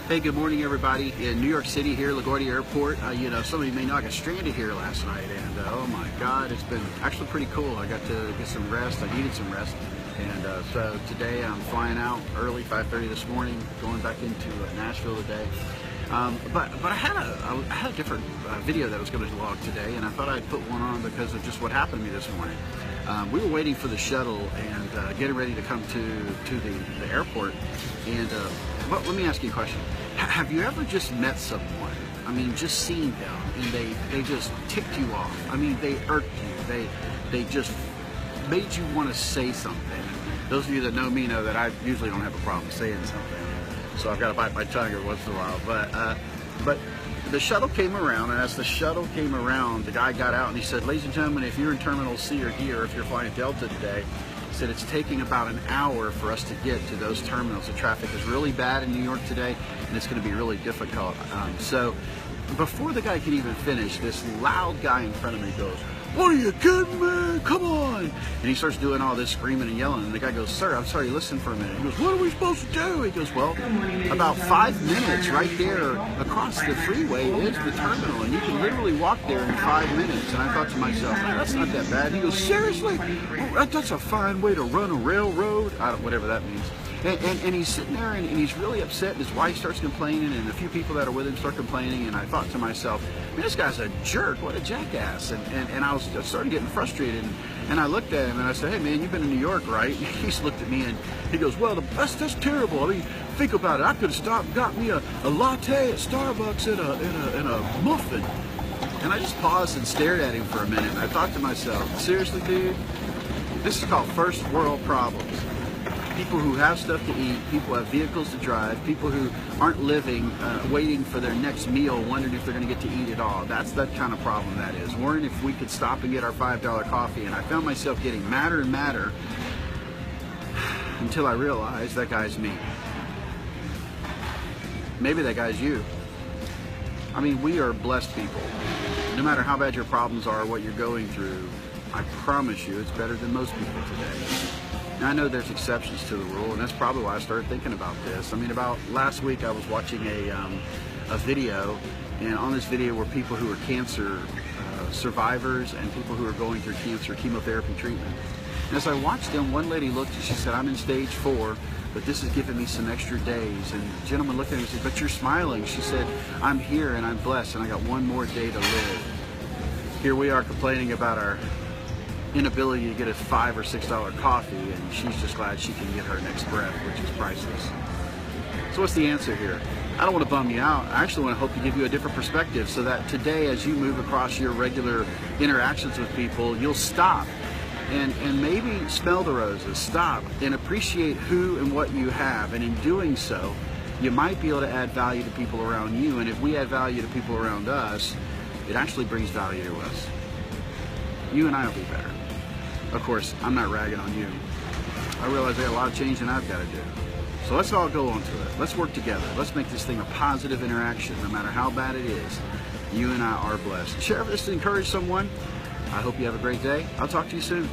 Hey, good morning, everybody. In New York City here, LaGuardia Airport. Some of you may know I got stranded here last night, and oh my God, it's been actually pretty cool. I got to get some rest. I needed some rest, and so today I'm flying out early, 5:30 this morning, going back into Nashville today. But I had a different video that I was going to log today, and I thought I'd put one on because of just what happened to me this morning. We were waiting for the shuttle and getting ready to come to the airport, and but let me ask you a question. Have you ever just met someone, I mean, just seen them, and they just ticked you off? I mean, they irked you. They just made you want to say something. Those of you that know me know that I usually don't have a problem saying something. So I've got to bite my tongue every once in a while. But the shuttle came around, and as the shuttle came around, the guy got out and he said, "Ladies and gentlemen, if you're in Terminal C or D, or if you're flying Delta today," he said, "it's taking about an hour for us to get to those terminals. The traffic is really bad in New York today, and it's going to be really difficult." So before the guy could even finish, this loud guy in front of me goes, "What are you kidding me? Come on!" And he starts doing all this screaming and yelling, and the guy goes, "Sir, I'm sorry, listen for a minute." He goes, "What are we supposed to do?" He goes, "Well, about 5 minutes right there across the freeway is the terminal, and you can literally walk there in 5 minutes." And I thought to myself, "Man, that's not that bad." He goes, "Seriously? Well, that's a fine way to run a railroad." Whatever that means. And he's sitting there, and he's really upset. His wife starts complaining, and a few people that are with him start complaining. And I thought to myself, "Man, this guy's a jerk. What a jackass!" And I started getting frustrated. And I looked at him and I said, "Hey, man, you've been in New York, right?" He just looked at me and he goes, "Well, that's terrible. I mean, think about it. I could have stopped and got me a latte at Starbucks and a muffin." And I just paused and stared at him for a minute. And I thought to myself, seriously, dude, this is called first world problems. People who have stuff to eat, people who have vehicles to drive, people who aren't living, waiting for their next meal, wondering if they're going to get to eat it all. That's that kind of problem that is. Wondering if we could stop and get our $5 coffee. And I found myself getting madder and madder until I realized that guy's me. Maybe that guy's you. I mean, we are blessed people. No matter how bad your problems are, what you're going through, I promise you it's better than most people today. Now, I know there's exceptions to the rule, and that's probably why I started thinking about this. I mean, about last week I was watching a video, and on this video were people who are cancer survivors and people who are going through cancer chemotherapy treatment. And as I watched them, one lady looked and she said, "I'm in stage 4, but this has given me some extra days." And the gentleman looked at her and said, "But you're smiling." She said, "I'm here and I'm blessed, and I got one more day to live." Here we are complaining about our inability to get a $5 or $6 coffee, and she's just glad she can get her next breath, which is priceless. So what's the answer here? I don't want to bum you out. I actually want to hope to give you a different perspective so that today, as you move across your regular interactions with people, you'll stop and maybe smell the roses. Stop and appreciate who and what you have, and in doing so, you might be able to add value to people around you, and if we add value to people around us, it actually brings value to us. You and I will be better. Of course, I'm not ragging on you. I realize I got a lot of change and I've got to do. So let's all go onto it. Let's work together. Let's make this thing a positive interaction, no matter how bad it is. You and I are blessed. Share this to encourage someone. I hope you have a great day. I'll talk to you soon.